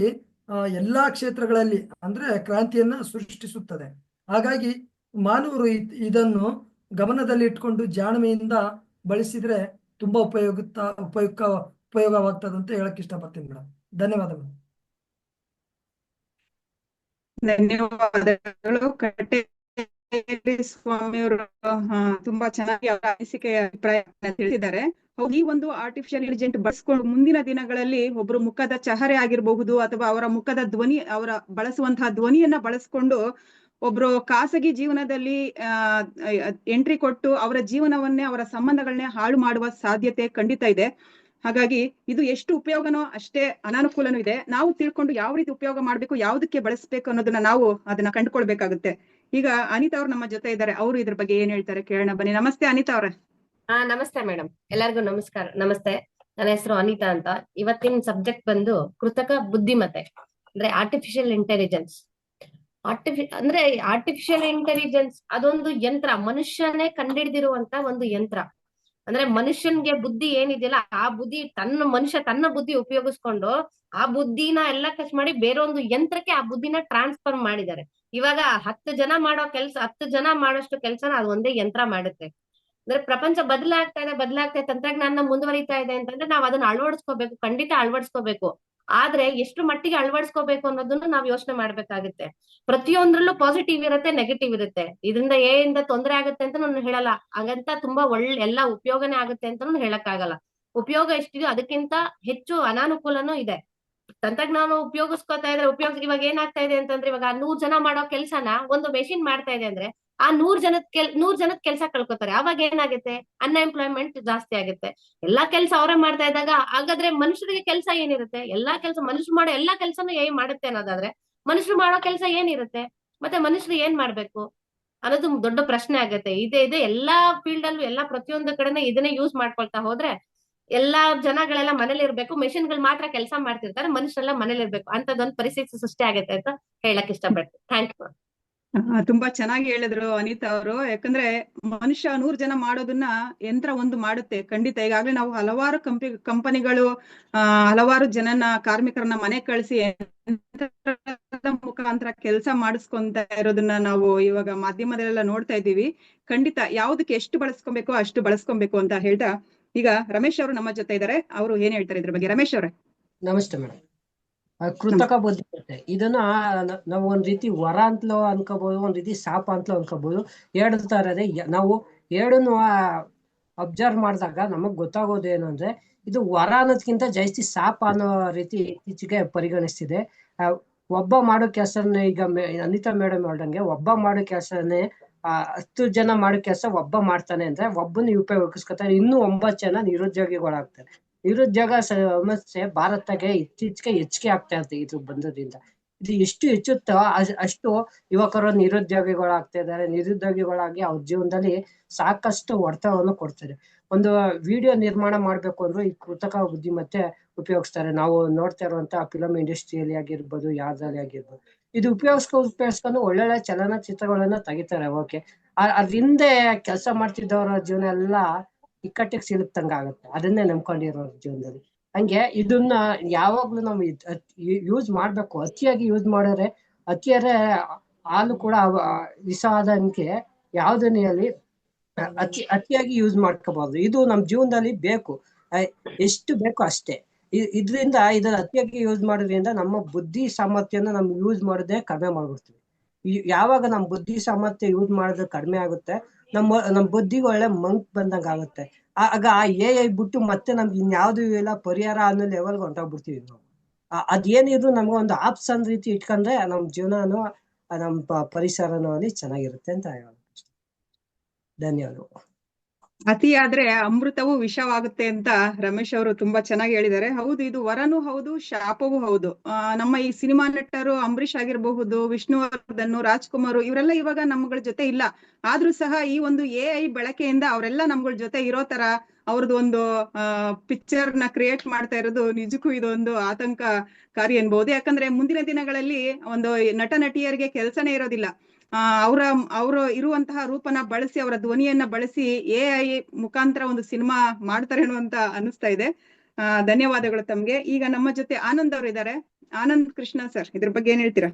ಎಲ್ಲಾ ಕ್ಷೇತ್ರಗಳಲ್ಲಿ ಅಂದ್ರೆ ಕ್ರಾಂತಿಯನ್ನ ಸೃಷ್ಟಿಸುತ್ತದೆ. ಹಾಗಾಗಿ ಮಾನವರು ಇದನ್ನು ಗಮನದಲ್ಲಿ ಇಟ್ಕೊಂಡು ಜಾಣ್ಮೆಯಿಂದ ಬಳಸಿದ್ರೆ ತುಂಬಾ ಉಪಯೋಗವಾಗ್ತದೆ ಅಂತ ಹೇಳಕ್ ಇಷ್ಟಪಡ್ತೀನಿ ಮೇಡಮ್. ಧನ್ಯವಾದಗಳು. ಧನ್ಯವಾದಗಳು ಕಟ್ಟೆ ಸ್ವಾಮಿ ಅವರು. ತುಂಬಾ ಚೆನ್ನಾಗಿ ಅವರ ಅನಿಸಿಕೆಯ ಅಭಿಪ್ರಾಯ ತಿಳಿಸಿದ್ದಾರೆ. ಈ ಒಂದು ಆರ್ಟಿಫಿಷಿಯಲ್ ಇಂಟೆಲಿಜೆಂಟ್ ಬಳಸ್ಕೊಂಡು ಮುಂದಿನ ದಿನಗಳಲ್ಲಿ ಒಬ್ರು ಮುಖದ ಚಹರೆ ಆಗಿರಬಹುದು ಅಥವಾ ಅವರ ಮುಖದ ಧ್ವನಿ, ಅವರ ಬಳಸುವಂತಹ ಧ್ವನಿಯನ್ನ ಬಳಸ್ಕೊಂಡು ಒಬ್ರು ಖಾಸಗಿ ಜೀವನದಲ್ಲಿ ಎಂಟ್ರಿ ಕೊಟ್ಟು ಅವರ ಜೀವನವನ್ನೇ, ಅವರ ಸಂಬಂಧಗಳನ್ನೇ ಹಾಳು ಮಾಡುವ ಸಾಧ್ಯತೆ ಖಂಡಿತ ಇದೆ. ಹಾಗಾಗಿ ಇದು ಎಷ್ಟು ಉಪಯೋಗನೋ ಅಷ್ಟೇ ಅನಾನುಕೂಲನೂ ಇದೆ. ನಾವು ತಿಳ್ಕೊಂಡು ಯಾವ ರೀತಿ ಉಪಯೋಗ ಮಾಡ್ಬೇಕು, ಯಾವ್ದಕ್ಕೆ ಬಳಸ್ಬೇಕು ಅನ್ನೋದನ್ನ ನಾವು ಅದನ್ನ ಕಂಡುಕೊಳ್ಬೇಕಾಗುತ್ತೆ. ಈಗ ಅನಿತಾ ಅವ್ರು ನಮ್ಮ ಜೊತೆ ಇದ್ದಾರೆ, ಅವರು ಇದ್ರ ಬಗ್ಗೆ ಏನ್ ಹೇಳ್ತಾರೆ ಕೇಳೋಣ ಬನ್ನಿ. ನಮಸ್ತೆ ಅನಿತಾ ಅವ್ರೆ. ನಮಸ್ತೆ ಮೇಡಮ್, ಎಲ್ಲರಿಗೂ ನಮಸ್ಕಾರ. ನಮಸ್ತೆ, ನನ್ನ ಹೆಸರು ಅನಿತಾ ಅಂತ. ಇವತ್ತಿನ ಸಬ್ಜೆಕ್ಟ್ ಬಂದು ಕೃತಕ ಬುದ್ಧಿಮತ್ತೆ ಅಂದ್ರೆ ಆರ್ಟಿಫಿಷಿಯಲ್ ಇಂಟೆಲಿಜೆನ್ಸ್. ಅಂದ್ರೆ ಆರ್ಟಿಫಿಷಿಯಲ್ ಇಂಟೆಲಿಜೆನ್ಸ್ ಅದೊಂದು ಯಂತ್ರ, ಮನುಷ್ಯನೇ ಕಂಡಿಡಿದಿರುವಂತ ಒಂದು ಯಂತ್ರ. ಅಂದ್ರೆ ಮನುಷ್ಯನ್ಗೆ ಬುದ್ಧಿ ಏನಿದೆಯಲ್ಲ, ಆ ಬುದ್ಧಿ ಮನುಷ್ಯ ತನ್ನ ಬುದ್ಧಿ ಉಪಯೋಗಿಸ್ಕೊಂಡು ಆ ಬುದ್ಧಿನ ಎಲ್ಲ ಖರ್ಚು ಮಾಡಿ ಬೇರೊಂದು ಯಂತ್ರಕ್ಕೆ ಆ ಬುದ್ಧಿನ ಟ್ರಾನ್ಸ್ಫರ್ ಮಾಡಿದ್ದಾರೆ. ಇವಾಗ 10 ಜನ ಮಾಡೋ ಕೆಲಸ, 10 ಜನ ಮಾಡೋಷ್ಟು ಕೆಲಸನ ಅದು ಒಂದೇ ಯಂತ್ರ ಮಾಡುತ್ತೆ. ಅಂದ್ರೆ ಪ್ರಪಂಚ ಬದಲಾಗ್ತಾ ಇದೆ, ತಂತ್ರಜ್ಞಾನ ಮುಂದುವರಿತಾ ಇದೆ ಅಂತಂದ್ರೆ ನಾವ್ ಅದನ್ನ ಅಳವಡಿಸ್ಕೋಬೇಕು, ಖಂಡಿತ ಅಳವಡಿಸ್ಕೋಬೇಕು. ಆದ್ರೆ ಎಷ್ಟು ಮಟ್ಟಿಗೆ ಅಳವಡಿಸ್ಕೋಬೇಕು ಅನ್ನೋದನ್ನ ನಾವ್ ಯೋಚನೆ ಮಾಡ್ಬೇಕಾಗುತ್ತೆ. ಪ್ರತಿಯೊಂದ್ರಲ್ಲೂ ಪಾಸಿಟಿವ್ ಇರುತ್ತೆ, ನೆಗೆಟಿವ್ ಇರುತ್ತೆ. ಇದರಿಂದ ಏನಿಂದ ತೊಂದರೆ ಆಗುತ್ತೆ ಅಂತ ನಾನು ಹೇಳಲ್ಲ, ಹಾಗಂತ ತುಂಬಾ ಎಲ್ಲಾ ಉಪಯೋಗನೇ ಆಗುತ್ತೆ ಅಂತ ಹೇಳಕ್ ಆಗಲ್ಲ. ಉಪಯೋಗ ಎಷ್ಟಿದೆಯೋ ಅದಕ್ಕಿಂತ ಹೆಚ್ಚು ಅನಾನುಕೂಲನೂ ಇದೆ. ತಂತ್ರಜ್ಞಾನ ಉಪಯೋಗಿಸ್ಕೊತಾ ಇದ್ರೆ ಇವಾಗ ಏನಾಗ್ತಾ ಇದೆ ಅಂತಂದ್ರೆ, ಇವಾಗ 100 ಜನ ಮಾಡೋ ಕೆಲ್ಸನ ಒಂದು ಮೆಷಿನ್ ಮಾಡ್ತಾ ಇದೆ ಅಂದ್ರೆ ಆ 100 ಜನದ ಕೆಲಸ ಕಳ್ಕೊತಾರೆ. ಅವಾಗ ಏನಾಗುತ್ತೆ, ಅನ್ಎಂಪ್ಲಾಯ್ಮೆಂಟ್ ಜಾಸ್ತಿ ಆಗುತ್ತೆ. ಎಲ್ಲಾ ಕೆಲಸ ಅವರೇ ಮಾಡ್ತಾ ಇದ್ದಾಗ ಹಾಗಾದ್ರೆ ಮನುಷ್ಯರಿಗೆ ಕೆಲಸ ಏನಿರುತ್ತೆ? ಮನುಷ್ಯರು ಮಾಡೋ ಎಲ್ಲಾ ಕೆಲಸನೂ ಮಾಡುತ್ತೆ ಅನ್ನೋದಾದ್ರೆ ಮನುಷ್ಯರು ಮಾಡೋ ಕೆಲಸ ಏನಿರುತ್ತೆ? ಮತ್ತೆ ಮನುಷ್ಯರು ಏನ್ ಮಾಡ್ಬೇಕು ಅನ್ನೋದು ದೊಡ್ಡ ಪ್ರಶ್ನೆ ಆಗುತ್ತೆ. ಇದೆ ಎಲ್ಲಾ ಫೀಲ್ಡ್ ಅಲ್ಲೂ, ಎಲ್ಲಾ ಪ್ರತಿಯೊಂದು ಕಡೆನೇ ಇದನ್ನೇ ಯೂಸ್ ಮಾಡ್ಕೊಳ್ತಾ ಹೋದ್ರೆ ಎಲ್ಲಾ ಜನಗಳೆಲ್ಲ ಮನೇಲಿ ಇರ್ಬೇಕು, ಮೆಷಿನ್ಗಳು ಮಾತ್ರ ಕೆಲಸ ಮಾಡ್ತಿರ್ತಾರೆ, ಮನುಷ್ಯರೆಲ್ಲ ಮನೇಲಿ ಇರ್ಬೇಕು ಅಂತದೊಂದು ಪರಿಸ್ಥಿತಿ ಸೃಷ್ಟಿ ಆಗುತ್ತೆ ಅಂತ ಹೇಳಕ್ ಇಷ್ಟಪಡ್ತೀನಿ. Thank you. ತುಂಬಾ ಚೆನ್ನಾಗಿ ಹೇಳಿದ್ರು ಅನಿತಾ ಅವರು. ಯಾಕಂದ್ರೆ ಮನುಷ್ಯ 100 ಜನ ಮಾಡೋದನ್ನ ಯಂತ್ರ ಒಂದು ಮಾಡುತ್ತೆ ಖಂಡಿತ. ಈಗಾಗ್ಲೇ ನಾವು ಹಲವಾರು ಕಂಪನಿಗಳು ಹಲವಾರು ಕಾರ್ಮಿಕರನ್ನ ಮನೆ ಕಳಿಸಿ ಮುಖಾಂತರ ಕೆಲಸ ಮಾಡಿಸ್ಕೊಂತ ಇರೋದನ್ನ ನಾವು ಇವಾಗ ಮಾಧ್ಯಮದಲ್ಲೆಲ್ಲ ನೋಡ್ತಾ ಇದ್ದೀವಿ. ಖಂಡಿತ ಯಾವ್ದಕ್ಕೆ ಎಷ್ಟು ಬಳಸ್ಕೊಬೇಕು ಅಷ್ಟು ಬಳಸ್ಕೊಬೇಕು ಅಂತ ಹೇಳ್ತಾ, ಈಗ ರಮೇಶ್ ಅವರು ನಮ್ಮ ಜೊತೆ ಇದ್ದಾರೆ, ಅವರು ಏನ್ ಹೇಳ್ತಾರೆ ಇದ್ರ ಬಗ್ಗೆ. ರಮೇಶ್ ಅವರೇ. ನಮಸ್ತೆ ಮೇಡಮ್. ಕೃತಕ ಬುದ್ಧಿಮತ್ತೆ ಇದನ್ನ ನಾವು ಒಂದ್ ರೀತಿ ವರ ಅಂತಲೂ ಅನ್ಕೋಬಹುದು, ಒಂದ್ ರೀತಿ ಶಾಪ ಅಂತಲೂ ಅನ್ಕೋಬಹುದು. ಎರಡು ತರ ಇದೆ. ನಾವು ಎರಡನ್ನು ಅಬ್ಸರ್ವ್ ಮಾಡಿದಾಗ ನಮಗ್ ಗೊತ್ತಾಗೋದು ಅಂದ್ರೆ ಇದು ವರ ಅನ್ನೋದಕ್ಕಿಂತ ಜಾಸ್ತಿ ಶಾಪ ಅನ್ನೋ ರೀತಿ ಇತ್ತೀಚೆಗೆ ಪರಿಗಣಿಸ್ತಿದೆ. ಒಬ್ಬ ಮಾಡೋ ಕೆಲಸನೇ, ಈಗ ಅನಿತಾ ಮೇಡಮ್ ಹೇಳ್ದಂಗೆ ಒಬ್ಬ ಮಾಡೋ ಕೆಲಸನೇ 10 ಜನ ಮಾಡೋ ಕೆಲಸ ಒಬ್ಬ ಮಾಡ್ತಾನೆ ಅಂದ್ರೆ ಒಬ್ಬನ ಉಪಯೋಗಿಸ್ಕೊತಾರೆ, ಇನ್ನೂ 9 ಜನ ನಿರುದ್ಯೋಗಿಗಳಾಗ್ತಾರೆ. ನಿರುದ್ಯೋಗ ಸಮಸ್ಯೆ ಭಾರತಕ್ಕೆ ಇತ್ತೀಚೆಗೆ ಹೆಚ್ಚಿಗೆ ಆಗ್ತಾ ಇರುತ್ತೆ ಇದು ಬಂದದ್ರಿಂದ. ಇದು ಎಷ್ಟು ಹೆಚ್ಚುತ್ತೋ ಅಷ್ಟು ಯುವಕರು ನಿರುದ್ಯೋಗಿಗಳಾಗ್ತಾ ಇದ್ದಾರೆ. ನಿರುದ್ಯೋಗಿಗಳಾಗಿ ಅವ್ರ ಜೀವನದಲ್ಲಿ ಸಾಕಷ್ಟು ಹೊಡೆತವನ್ನು ಕೊಡ್ತಾರೆ. ಒಂದು ವಿಡಿಯೋ ನಿರ್ಮಾಣ ಮಾಡ್ಬೇಕು ಅಂದ್ರೂ ಈ ಕೃತಕ ಬುದ್ಧಿಮತ್ತೆ ಉಪಯೋಗಿಸ್ತಾರೆ. ನಾವು ನೋಡ್ತಾ ಇರುವಂತ ಫಿಲಂ ಇಂಡಸ್ಟ್ರಿಯಲ್ಲಿ ಆಗಿರ್ಬೋದು, ಯಾವ್ದ್ರಲ್ಲಿ ಆಗಿರ್ಬೋದು, ಇದು ಉಪಯೋಗಿಸ್ಕೊಂಡು ಒಳ್ಳೊಳ್ಳೆ ಚಲನಚಿತ್ರಗಳನ್ನ ತೆಗಿತಾರೆ. ಓಕೆ, ಅದ್ರ ಹಿಂದೆ ಕೆಲಸ ಮಾಡ್ತಿದ್ದವರ ಜೀವನ ಎಲ್ಲ ಇಕ್ಕಟ್ಟಿಗೆ ಸಿಲುಕ್ತಂಗ ಆಗುತ್ತೆ, ಅದನ್ನೇ ನಂಬ್ಕೊಂಡಿರೋ ಜೀವನದಲ್ಲಿ. ಹಂಗೆ ಇದನ್ನ ಯಾವಾಗ್ಲೂ ನಾವು ಯೂಸ್ ಮಾಡ್ಬೇಕು. ಅತಿಯಾಗಿ ಯೂಸ್ ಮಾಡಿದ್ರೆ ಹಾಲು ಕೂಡ ವಿಷ ಆದಂಗೆ ಯಾವುದನ್ನೇ ಅಲ್ಲಿ ಅತಿಯಾಗಿ ಯೂಸ್ ಮಾಡ್ಕೋಬಾರ್ದು. ಇದು ನಮ್ ಜೀವನದಲ್ಲಿ ಬೇಕು, ಎಷ್ಟು ಬೇಕು ಅಷ್ಟೇ. ಇದನ್ನ ಅತಿಯಾಗಿ ಯೂಸ್ ಮಾಡೋದ್ರಿಂದ ನಮ್ಮ ಬುದ್ಧಿ ಸಾಮರ್ಥ್ಯನ ನಾವು ಯೂಸ್ ಮಾಡೋದೇ ಕಡಿಮೆ ಮಾಡ್ಬಿಡ್ತೀವಿ. ಯಾವಾಗ ನಮ್ ಬುದ್ಧಿ ಸಾಮರ್ಥ್ಯ ಯೂಸ್ ಮಾಡೋದು ಕಡಿಮೆ ಆಗುತ್ತೆ, ನಮ್ಮ ಬುದ್ಧಿಗೆ ಒಳ್ಳೆ ಮಂಕ್ ಬಂದಂಗ ಆಗುತ್ತೆ. ಆಗ ಆ AI ಬಿಟ್ಟು ಮತ್ತೆ ನಮ್ಗೆ ಇನ್ಯಾವ್ದು ಇಲ್ಲ ಪರಿಹಾರ ಅನ್ನೋ ಲೆವೆಲ್ಗೆ ಹೊಂಟೋಗ್ಬಿಡ್ತೀವಿ ನಾವು. ಅದೇನಿದ್ರು ನಮ್ಗೆ ಒಂದು ಆಪ್ಷನ್ ರೀತಿ ಇಟ್ಕೊಂಡ್ರೆ ನಮ್ ಜೀವನನೂ ನಮ್ಮ ಪರಿಸರನೂ ಅಲ್ಲಿ ಚೆನ್ನಾಗಿರುತ್ತೆ ಅಂತ ಹೇಳೋದು. ಧನ್ಯವಾದಗಳು. ಅತಿ ಆದ್ರೆ ಅಮೃತವೂ ವಿಷವಾಗುತ್ತೆ ಅಂತ ರಮೇಶ್ ಅವರು ತುಂಬಾ ಚೆನ್ನಾಗಿ ಹೇಳಿದ್ದಾರೆ. ಹೌದು, ಇದು ವರನೂ ಹೌದು, ಶಾಪವೂ ಹೌದು. ನಮ್ಮ ಈ ಸಿನಿಮಾ ನಟರು ಅಂಬರೀಷ್ ಆಗಿರಬಹುದು, ವಿಷ್ಣುವರ್ಧನ್, ರಾಜ್ಕುಮಾರ್, ಇವರೆಲ್ಲ ಇವಾಗ ನಮ್ಗಳ ಜೊತೆ ಇಲ್ಲ. ಆದ್ರೂ ಸಹ ಈ ಒಂದು AI ಬಳಕೆಯಿಂದ ಅವರೆಲ್ಲ ನಮ್ಗಳ ಜೊತೆ ಇರೋ ತರ ಅವ್ರದ್ದು ಒಂದು ಪಿಕ್ಚರ್ ನ ಕ್ರಿಯೇಟ್ ಮಾಡ್ತಾ ಇರೋದು ನಿಜಕ್ಕೂ ಇದೊಂದು ಆತಂಕಕಾರಿ ಅನ್ಬಹುದು. ಯಾಕಂದ್ರೆ ಮುಂದಿನ ದಿನಗಳಲ್ಲಿ ಒಂದು ನಟ ನಟಿಯರಿಗೆ ಕೆಲಸನೇ ಇರೋದಿಲ್ಲ. ಅವರು ಇರುವಂತಹ ರೂಪನ ಬಳಸಿ, ಅವರ ಧ್ವನಿಯನ್ನ ಬಳಸಿ AI ಮುಖಾಂತರ ಒಂದು ಸಿನಿಮಾ ಮಾಡ್ತಾರೇನೋ ಅಂತ ಅನಿಸ್ತಾ ಇದೆ. ಧನ್ಯವಾದಗಳು ತಮ್ಗೆ. ಈಗ ನಮ್ಮ ಜೊತೆ ಆನಂದ್ ಅವರು ಇದ್ದಾರೆ. ಆನಂದ್ ಕೃಷ್ಣ ಸರ್, ಇದ್ರ ಬಗ್ಗೆ ಏನ್ ಹೇಳ್ತೀರಾ?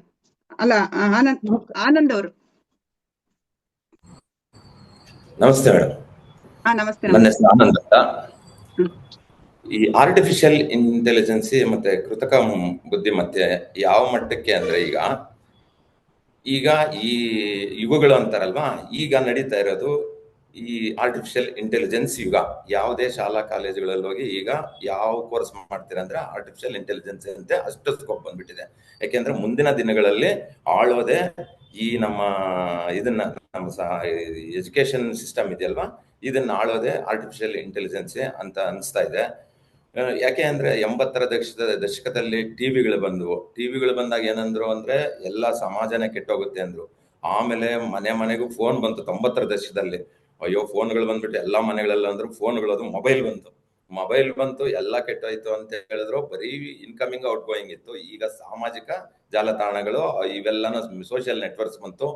ಅಲ್ಲ, ಆನಂದ್ ಅವರು. ನಮಸ್ತೆ ಮೇಡಮ್. ನಮಸ್ತೆ. ನನ್ನ ಹೆಸರು ಆನಂದ್ ಅಂತ. ಈ ಆರ್ಟಿಫಿಷಿಯಲ್ ಇಂಟೆಲಿಜೆನ್ಸಿ ಮತ್ತೆ ಕೃತಕ ಬುದ್ಧಿಮತ್ತೆ ಯಾವ ಮಟ್ಟಕ್ಕೆ ಅಂದ್ರೆ, ಈಗ ಈ ಯುಗಗಳು ಅಂತಾರಲ್ವಾ, ಈಗ ನಡೀತಾ ಇರೋದು ಈ ಆರ್ಟಿಫಿಷಿಯಲ್ ಇಂಟೆಲಿಜೆನ್ಸ್ ಯುಗ. ಯಾವುದೇ ಶಾಲಾ ಕಾಲೇಜುಗಳಲ್ಲಿ ಹೋಗಿ ಈಗ ಯಾವ ಕೋರ್ಸ್ ಮಾಡ್ತೀರಾ ಅಂದ್ರೆ ಆರ್ಟಿಫಿಷಿಯಲ್ ಇಂಟೆಲಿಜೆನ್ಸ್ ಅಂತೆ ಅಷ್ಟು ಸ್ಕೋಪ್ ಬಂದ್ಬಿಟ್ಟಿದೆ. ಯಾಕೆಂದ್ರೆ ಮುಂದಿನ ದಿನಗಳಲ್ಲಿ ಆಳೋದೆ ಈ ನಮ್ಮ ಎಜುಕೇಶನ್ ಸಿಸ್ಟಮ್ ಇದೆಯಲ್ವಾ, ಇದನ್ನ ಆಳೋದೆ ಆರ್ಟಿಫಿಷಿಯಲ್ ಇಂಟೆಲಿಜೆನ್ಸ್ ಅಂತ ಅನಿಸ್ತಾ ಇದೆ. ಯಾಕೆ ಅಂದ್ರೆ 80ರ ದಶಕದಲ್ಲಿ ಟಿವಿಗಳು ಬಂದಾಗ ಏನಂದ್ರು ಅಂದ್ರೆ ಎಲ್ಲ ಸಮಾಜನೇ ಕೆಟ್ಟೋಗುತ್ತೆ ಅಂದ್ರು. ಆಮೇಲೆ ಮನೆಗೂ ಫೋನ್ ಬಂತು 90ರ ದಶಕದಲ್ಲಿ. ಅಯ್ಯೋ ಫೋನ್ಗಳು ಬಂದ್ಬಿಟ್ಟು ಎಲ್ಲಾ ಮನೆಗಳೆಲ್ಲ ಅಂದ್ರು ಫೋನ್ಗಳು, ಅದು ಮೊಬೈಲ್ ಬಂತು ಎಲ್ಲ ಕೆಟ್ಟೋಯ್ತು ಅಂತ ಹೇಳಿದ್ರು. ಬರೀ ಇನ್ಕಮಿಂಗ್ ಔಟ್ ಗೋಯಿಂಗ್ ಇತ್ತು. ಈಗ ಸಾಮಾಜಿಕ ಜಾಲತಾಣಗಳು ಇವೆಲ್ಲನೂ ಸೋಷಿಯಲ್ ನೆಟ್ವರ್ಕ್ಸ್ ಬಂತು.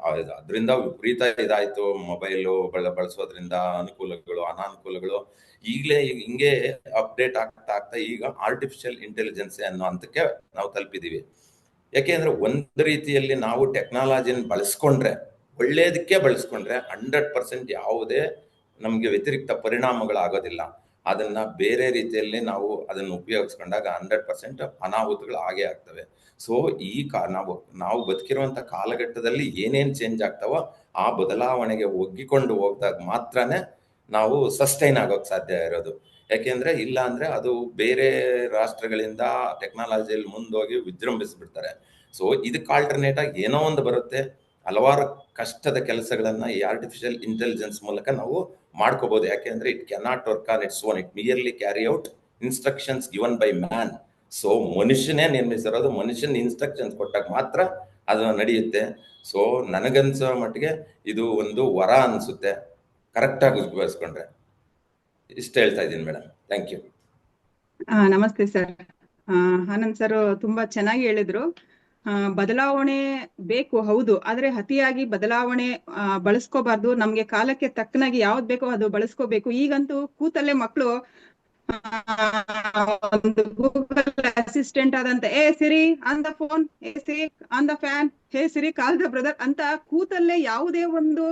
ಅದರಿಂದ ವಿಪರೀತ ಇದಾಯ್ತು. ಮೊಬೈಲು ಬಳಸೋದ್ರಿಂದ ಅನುಕೂಲಗಳು ಅನಾನುಕೂಲಗಳು ಈಗಲೇ ಹಿಂಗೆ ಅಪ್ಡೇಟ್ ಆಗ್ತಾ ಈಗ ಆರ್ಟಿಫಿಷಿಯಲ್ ಇಂಟೆಲಿಜೆನ್ಸ್ ಅನ್ನೋ ಹಂತಕ್ಕೆ ನಾವು ತಲುಪಿದೀವಿ. ಯಾಕೆಂದ್ರೆ ಒಂದು ರೀತಿಯಲ್ಲಿ ನಾವು ಟೆಕ್ನಾಲಜಿನ ಬಳಸ್ಕೊಂಡ್ರೆ, ಒಳ್ಳೇದಕ್ಕೆ ಬಳಸ್ಕೊಂಡ್ರೆ 100% ಯಾವುದೇ ನಮ್ಗೆ ವ್ಯತಿರಿಕ್ತ ಪರಿಣಾಮಗಳಾಗೋದಿಲ್ಲ. ಅದನ್ನ ಬೇರೆ ರೀತಿಯಲ್ಲಿ ನಾವು ಅದನ್ನು ಉಪಯೋಗಿಸ್ಕೊಂಡಾಗ 100% ಅನಾಹುತಗಳು ಆಗೇ ಆಗ್ತವೆ. ಸೊ ಈ ನಾವು ಬದುಕಿರುವಂತ ಕಾಲಘಟ್ಟದಲ್ಲಿ ಏನೇನ್ ಚೇಂಜ್ ಆಗ್ತಾವೋ ಆ ಬದಲಾವಣೆಗೆ ಒಗ್ಗಿಕೊಂಡು ಹೋಗ್ದಾಗ ಮಾತ್ರನೇ ನಾವು ಸಸ್ಟೈನ್ ಆಗೋಕ್ ಸಾಧ್ಯ ಇರೋದು. ಯಾಕೆಂದ್ರೆ ಇಲ್ಲ ಅಂದ್ರೆ ಅದು ಬೇರೆ ರಾಷ್ಟ್ರಗಳಿಂದ ಟೆಕ್ನಾಲಜಿಯಲ್ಲಿ ಮುಂದೋಗಿ ವಿಜೃಂಭಿಸ್ಬಿಡ್ತಾರೆ. ಸೊ ಇದಕ್ಕೆ ಆಲ್ಟರ್ನೇಟ್ ಆಗಿ ಏನೋ ಒಂದು ಬರುತ್ತೆ. ಹಲವಾರು ಕಷ್ಟದ ಕೆಲಸಗಳನ್ನ ಈ ಆರ್ಟಿಫಿಷಿಯಲ್ ಇಂಟೆಲಿಜೆನ್ಸ್ ಮೂಲಕ ನಾವು ಮಾಡ್ಕೋಬಹುದು. ಯಾಕೆಂದ್ರೆ it cannot work on its own, it merely carry out instructions given by man. So ಮನುಷ್ಯನೇ ನಿರ್ಮಿಸಿರೋದು, ಮನುಷ್ಯನ ಇನ್ಸ್ಟ್ರಕ್ಷನ್ಸ್ ಕೊಟ್ಟಾಗ ಮಾತ್ರ ಅದು ನಡೆಯುತ್ತೆ. ಸೊ ನನಗನ್ಸೋ ಮಟ್ಟಿಗೆ ಇದು ಒಂದು ವರ ಅನ್ಸುತ್ತೆ, ಕರೆಕ್ಟಾಗಿ ಉಪಯೋಗಿಸ್ಕೊಂಡ್ರೆ. ಇಷ್ಟ ಹೇಳ್ತಾ ಇದ್ದೀನಿ ಮೇಡಮ್. Thank you. ನಮಸ್ತೆ ಸರ್. ಆನಂದ್ ಸರ್ ತುಂಬಾ ಚೆನ್ನಾಗಿ ಹೇಳಿದ್ರು. ಬದಲಾವಣೆ ಬೇಕು, ಹೌದು, ಆದ್ರೆ ಅತಿಯಾಗಿ ಬದಲಾವಣೆ ಬಳಸ್ಕೋಬಾರ್ದು. ನಮ್ಗೆ ಕಾಲಕ್ಕೆ ತಕ್ಕನಾಗಿ ಯಾವ್ದು ಬೇಕೋ ಅದು ಬಳಸ್ಕೋಬೇಕು. ಈಗಂತೂ ಕೂತಲ್ಲೇ ಮಕ್ಕಳು ಒಂದು ಗೂಗಲ್ ಅಸಿಸ್ಟೆಂಟ್ ಆದಂತೆ Siri on the phone, Siri on the fan, Siri call the brother ಅಂತ ಕೂತಲ್ಲೇ ಯಾವುದೇ ಒಂದು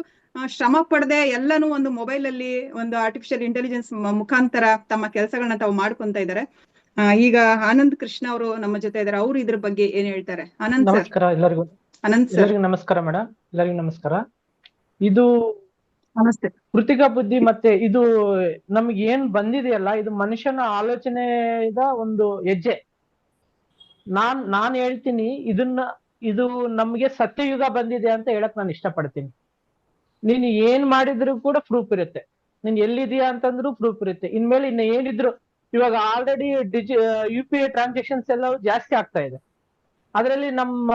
ಶ್ರಮ ಪಡದೆ ಎಲ್ಲಾನು ಒಂದು ಮೊಬೈಲ್ ಅಲ್ಲಿ ಒಂದು ಆರ್ಟಿಫಿಷಿಯಲ್ ಇಂಟೆಲಿಜೆನ್ಸ್ ಮುಖಾಂತರ ತಮ್ಮ ಕೆಲಸಗಳನ್ನ ತಾವು ಮಾಡ್ಕೊಂತ ಇದ್ದಾರೆ. ಈಗ ಆನಂದ್ ಕೃಷ್ಣ ಅವರು ನಮ್ಮ ಜೊತೆ ಇದ್ದಾರೆ. ಅವ್ರು ಇದ್ರ ಬಗ್ಗೆ ಏನ್ ಹೇಳ್ತಾರೆ? ಆನಂದ್ ಸರ್. ನಮಸ್ಕಾರ ಎಲ್ಲರಿಗೂ. ಆನಂದ್ ಸರ್ ನಮಸ್ಕಾರ ಮೇಡಮ್. ಎಲ್ಲರಿಗೂ ನಮಸ್ಕಾರ. ಇದು ನಮಸ್ತೆ. ಕೃತಿಕ ಬುದ್ಧಿ ಮತ್ತೆ ಇದು ನಮ್ಗೆ ಏನ್ ಬಂದಿದೆಯಲ್ಲ, ಇದು ಮನುಷ್ಯನ ಆಲೋಚನೆಯ ಒಂದು ಹೆಜ್ಜೆ. ನಾನ್ ಹೇಳ್ತೀನಿ ಇದು ನಮ್ಗೆ ಸತ್ಯಯುಗ ಬಂದಿದೆ ಅಂತ ಹೇಳಕ್ ನಾನು ಇಷ್ಟಪಡ್ತೀನಿ. ನೀನ್ ಏನ್ ಮಾಡಿದ್ರು ಕೂಡ ಪ್ರೂಫ್ ಇರುತ್ತೆ. ನೀನ್ ಎಲ್ಲಿದೀಯಾ ಅಂತಂದ್ರು ಪ್ರೂಫ್ ಇರುತ್ತೆ. ಇನ್ಮೇಲೆ ಏನಿದ್ರು ಇವಾಗ ಆಲ್ರೆಡಿ UPI ಟ್ರಾನ್ಸಾಕ್ಷನ್ಸ್ ಎಲ್ಲ ಜಾಸ್ತಿ ಆಗ್ತಾ ಇದೆ. ಅದರಲ್ಲಿ ನಮ್ಮ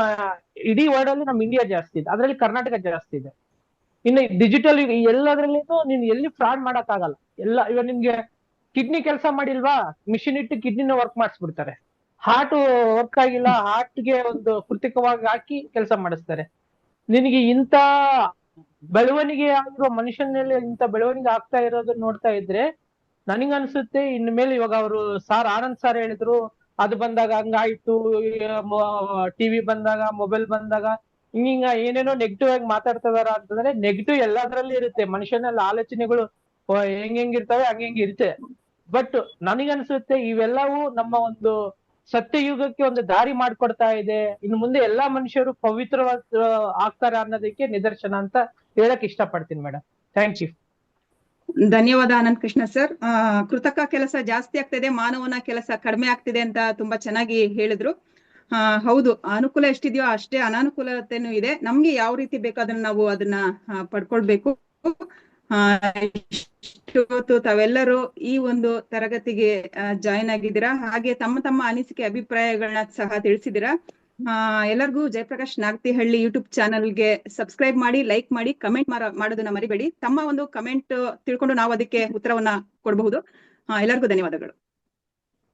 ಇಡೀ ವರ್ಲ್ಡ್ ಅಲ್ಲಿ ನಮ್ಮ ಇಂಡಿಯಾ ಜಾಸ್ತಿ ಇದೆ, ಅದರಲ್ಲಿ ಕರ್ನಾಟಕ ಜಾಸ್ತಿ ಇದೆ. ಇನ್ನು ಡಿಜಿಟಲ್ ಎಲ್ಲದ್ರಲ್ಲಿನೂ ನೀನ್ ಎಲ್ಲಿ ಫ್ರಾಡ್ ಮಾಡಕ್ ಆಗಲ್ಲ. ಇವಾಗ ನಿಮ್ಗೆ ಕಿಡ್ನಿ ಕೆಲಸ ಮಾಡಿಲ್ವಾ, ಮಿಷಿನ್ ಇಟ್ಟು ಕಿಡ್ನಿನ ವರ್ಕ್ ಮಾಡಿಸ್ಬಿಡ್ತಾರೆ. ಹಾರ್ಟ್ ವರ್ಕ್ ಆಗಿಲ್ಲ, ಹಾರ್ಟ್ಗೆ ಒಂದು ಕೃತಿಕವಾಗಿ ಹಾಕಿ ಕೆಲಸ ಮಾಡಿಸ್ತಾರೆ. ನಿನಗೆ ಇಂಥ ಬೆಳವಣಿಗೆ ಆಗಿರೋ ಮನುಷ್ಯನಲ್ಲಿ ಇಂಥ ಬೆಳವಣಿಗೆ ಆಗ್ತಾ ಇರೋದನ್ನ ನೋಡ್ತಾ ಇದ್ರೆ ನನಗನ್ಸುತ್ತೆ ಇನ್ಮೇಲೆ ಇವಾಗ ಅವರು ಆನಂದ್ ಸಾರ್ ಹೇಳಿದ್ರು, ಅದು ಬಂದಾಗ ಹಂಗಾಯ್ತು, ಟಿವಿ ಬಂದಾಗ, ಮೊಬೈಲ್ ಬಂದಾಗ ಹಿಂಗ ಏನೇನೋ ನೆಗೆಟಿವ್ ಆಗಿ ಮಾತಾಡ್ತಿದಾರ ಅಂತಂದ್ರೆ, ನೆಗೆಟಿವ್ ಎಲ್ಲದ್ರಲ್ಲಿ ಇರುತ್ತೆ. ಮನುಷ್ಯನಲ್ಲಿ ಆಲೋಚನೆಗಳು ಹೆಂಗಿರ್ತವೆ ಹಂಗೆ ಇರುತ್ತೆ. ಬಟ್ ನನಗನ್ಸುತ್ತೆ ಇವೆಲ್ಲವೂ ನಮ್ಮ ಒಂದು ಸತ್ಯಯುಗಕ್ಕೆ ಒಂದು ದಾರಿ ಮಾಡ್ಕೊಡ್ತಾ ಇದೆ. ಇನ್ನು ಮುಂದೆ ಎಲ್ಲಾ ಮನುಷ್ಯರು ಪವಿತ್ರವಾದ ಆಗ್ತಾರೆ ಅನ್ನೋದಕ್ಕೆ ನಿದರ್ಶನ ಅಂತ ಹೇಳಕ್ ಇಷ್ಟಪಡ್ತೀನಿ ಮೇಡಮ್. Thank you. ಧನ್ಯವಾದ ಆನಂದ್ ಕೃಷ್ಣ ಸರ್. ಕೃತಕ ಕೆಲಸ ಜಾಸ್ತಿ ಆಗ್ತಿದೆ, ಮಾನವನ ಕೆಲಸ ಕಡಿಮೆ ಆಗ್ತಿದೆ ಅಂತ ತುಂಬಾ ಚೆನ್ನಾಗಿ ಹೇಳಿದ್ರು. ಹೌದು, ಅನುಕೂಲ ಎಷ್ಟಿದೆಯೋ ಅಷ್ಟೇ ಅನಾನುಕೂಲತೆನೂ ಇದೆ. ನಮ್ಗೆ ಯಾವ ರೀತಿ ಬೇಕೋ ಅದನ್ನ ಪಡ್ಕೊಳ್ಬೇಕು. ಇವತ್ತು ತಾವೆಲ್ಲರೂ ಈ ಒಂದು ತರಗತಿಗೆ ಜಾಯಿನ್ ಆಗಿದ್ದೀರಾ. ಹಾಗೆ ತಮ್ಮ ಅನಿಸಿಕೆ ಅಭಿಪ್ರಾಯಗಳನ್ನ ಸಹ ತಿಳಿಸಿದಿರಾ. ಎಲ್ಲರಿಗೂ ಜಯಪ್ರಕಾಶ್ ನಾಗತಿಹಳ್ಳಿ ಯೂಟ್ಯೂಬ್ ಚಾನಲ್ಗೆ ಸಬ್ಸ್ಕ್ರೈಬ್ ಮಾಡಿ, ಲೈಕ್ ಮಾಡಿ, ಕಮೆಂಟ್ ಮಾಡೋದನ್ನ ಮರಿಬೇಡಿ. ತಮ್ಮ ಒಂದು ಕಮೆಂಟ್ ತಿಳ್ಕೊಂಡು ನಾವು ಅದಕ್ಕೆ ಉತ್ತರವನ್ನ ಕೊಡಬಹುದು. ಎಲ್ಲರಿಗೂ ಧನ್ಯವಾದಗಳು.